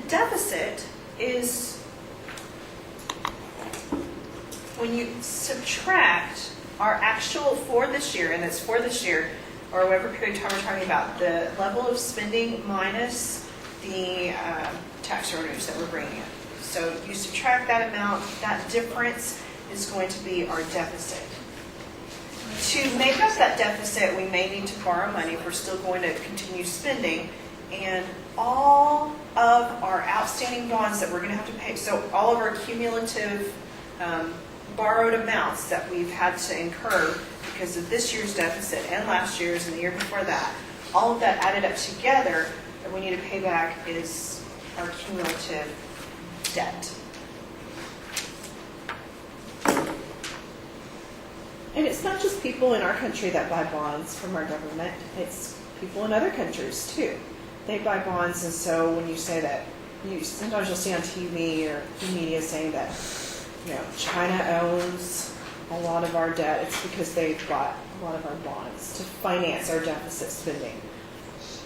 deficit is when you subtract our actual for this year, and it's for this year, or whatever period of time we're talking about, the level of spending minus the tax revenues that we're bringing in. So you subtract that amount, that difference is going to be our deficit. To make up that deficit, we may need to borrow money if we're still going to continue spending, and all of our outstanding bonds that we're going to have to pay, so all of our cumulative borrowed amounts that we've had to incur because of this year's deficit and last year's and the year before that, all of that added up together that we need to pay back is our cumulative debt. And it's not just people in our country that buy bonds from our government, it's people in other countries too. They buy bonds, and so when you say that, sometimes you'll see on TV or the media saying that, China owns a lot of our debt. It's because they bought a lot of our bonds to finance our deficit spending.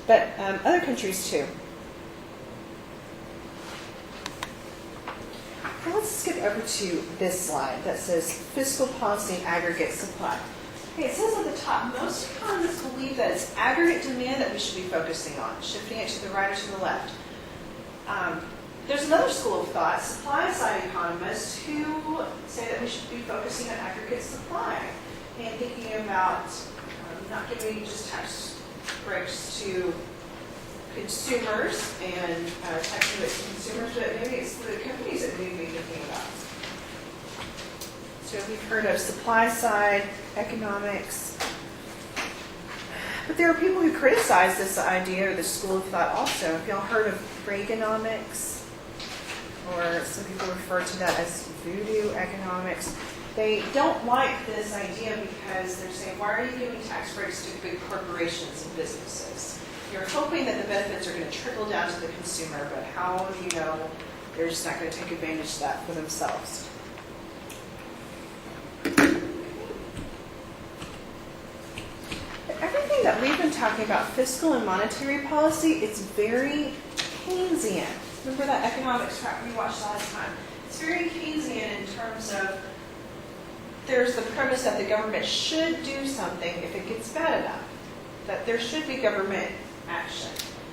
But other countries too. Now let's skip over to this slide that says fiscal policy and aggregate supply. Okay, it says at the top, most economists believe that it's aggregate demand that we should be focusing on, shifting it to the right or to the left. There's another school of thought, supply-side economists, who say that we should be focusing on aggregate supply and thinking about not giving just tax breaks to consumers and tax breaks to consumers, but maybe it's the companies that we need to be thinking about. So we've heard of supply-side economics. But there are people who criticize this idea or this school of thought also. Have y'all heard of Reaganomics? Or some people refer to that as voodoo economics. They don't like this idea because they're saying, why are you giving tax breaks to big corporations and businesses? You're hoping that the benefits are going to trickle down to the consumer, but how do you know they're just not going to take advantage of that for themselves? Everything that we've been talking about, fiscal and monetary policy, it's very Keynesian. Remember that economics track we watched last time? It's very Keynesian in terms of there's the premise that the government should do something if it gets bad enough, that there should be government action.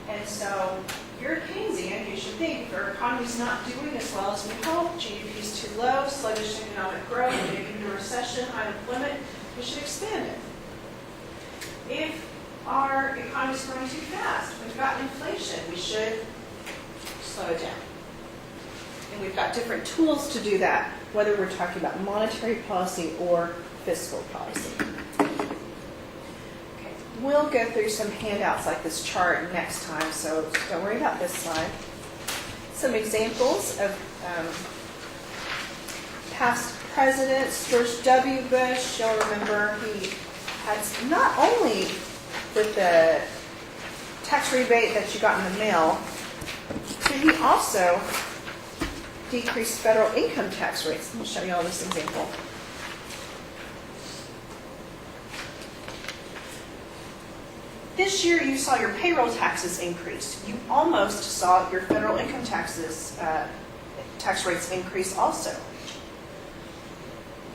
And so if you're a Keynesian, you should think if our economy's not doing as well as we hope, GDP is too low, sluggish economic growth, maybe into a recession, high unemployment, we should expand it. If our economy is growing too fast, we've got inflation, we should slow it down. And we've got different tools to do that, whether we're talking about monetary policy or fiscal policy. Okay. We'll go through some handouts like this chart next time, so don't worry about this slide. Some examples of past presidents. George W. Bush, you'll remember, he had not only with the tax rebate that you got in the mail, but he also decreased federal income tax rates. Let me show you all this example. This year you saw your payroll taxes increase. You almost saw your federal income taxes tax rates increase also.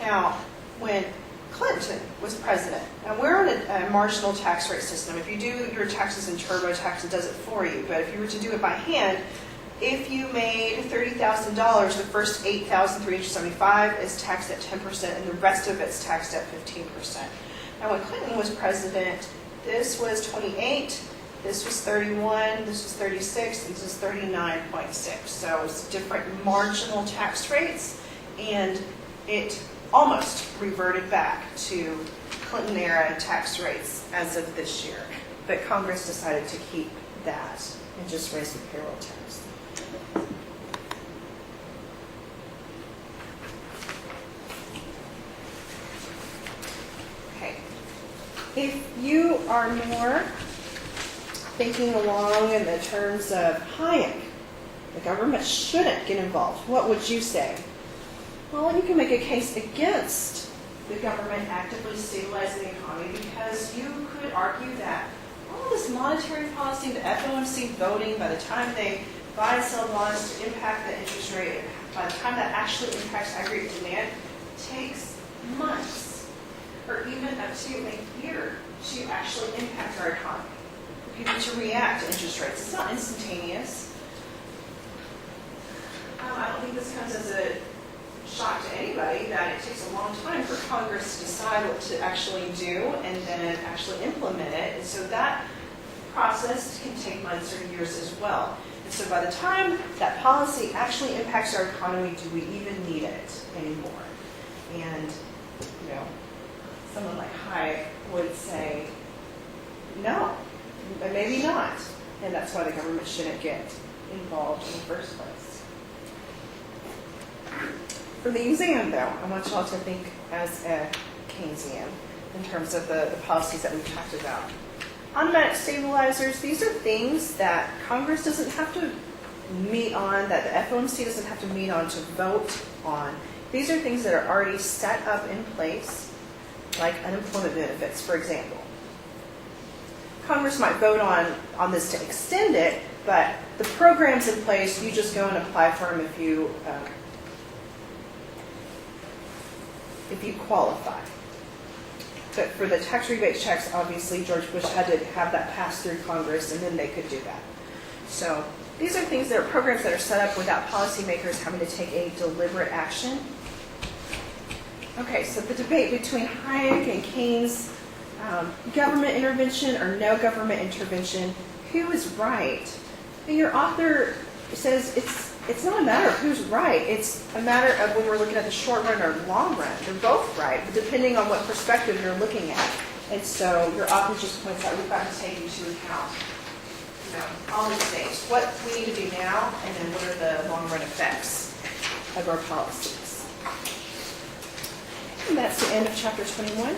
Now, when Clinton was president, and we're on a marginal tax rate system. If you do your taxes in TurboTax, it does it for you. But if you were to do it by hand, if you made $30,000, the first $8,375 is taxed at 10%, and the rest of it's taxed at 15%. Now, when Clinton was president, this was 28, this was 31, this was 36, and this was 39.6. So it's different marginal tax rates, and it almost reverted back to Clinton era tax rates as of this year. But Congress decided to keep that and just raise the payroll tax. Okay. If you are more thinking along in the terms of Hayek, the government shouldn't get involved, what would you say? Well, you can make a case against the government actively stabilizing the economy because you could argue that all this monetary policy, the FOMC voting, by the time they buy and sell bonds to impact the interest rate. By the time that actually impacts aggregate demand, takes months or even up to a year to actually impact our economy. For people to react to interest rates. It's not instantaneous. I don't think this comes as a shock to anybody that it takes a long time for Congress to decide what to actually do and then actually implement it. And so that process can take months or years as well. And so by the time that policy actually impacts our economy, do we even need it anymore? And, you know, someone like Hayek would say, no, but maybe not. And that's why the government shouldn't get involved in the first place. For the exam, though, I want you all to think as a Keynesian in terms of the policies that we've talked about. Automatic stabilizers, these are things that Congress doesn't have to meet on, that the FOMC doesn't have to meet on to vote on. These are things that are already set up in place, like unemployment benefits, for example. Congress might vote on this to extend it, but the program's in place, you just go and apply for them if you qualify. But for the tax rebate checks, obviously, George Bush had to have that pass through Congress, and then they could do that. So these are things that are programs that are set up without policymakers having to take a deliberate action. Okay, so the debate between Hayek and Keynes, government intervention or no government intervention, who is right? And your author says it's not a matter of who's right. It's a matter of when we're looking at the short run or long run. They're both right, but depending on what perspective you're looking at. And so your author just points out we've got to take into account, you know, all these things. What we need to do now, and then what are the long run effects of our policies. And that's the end of chapter 21.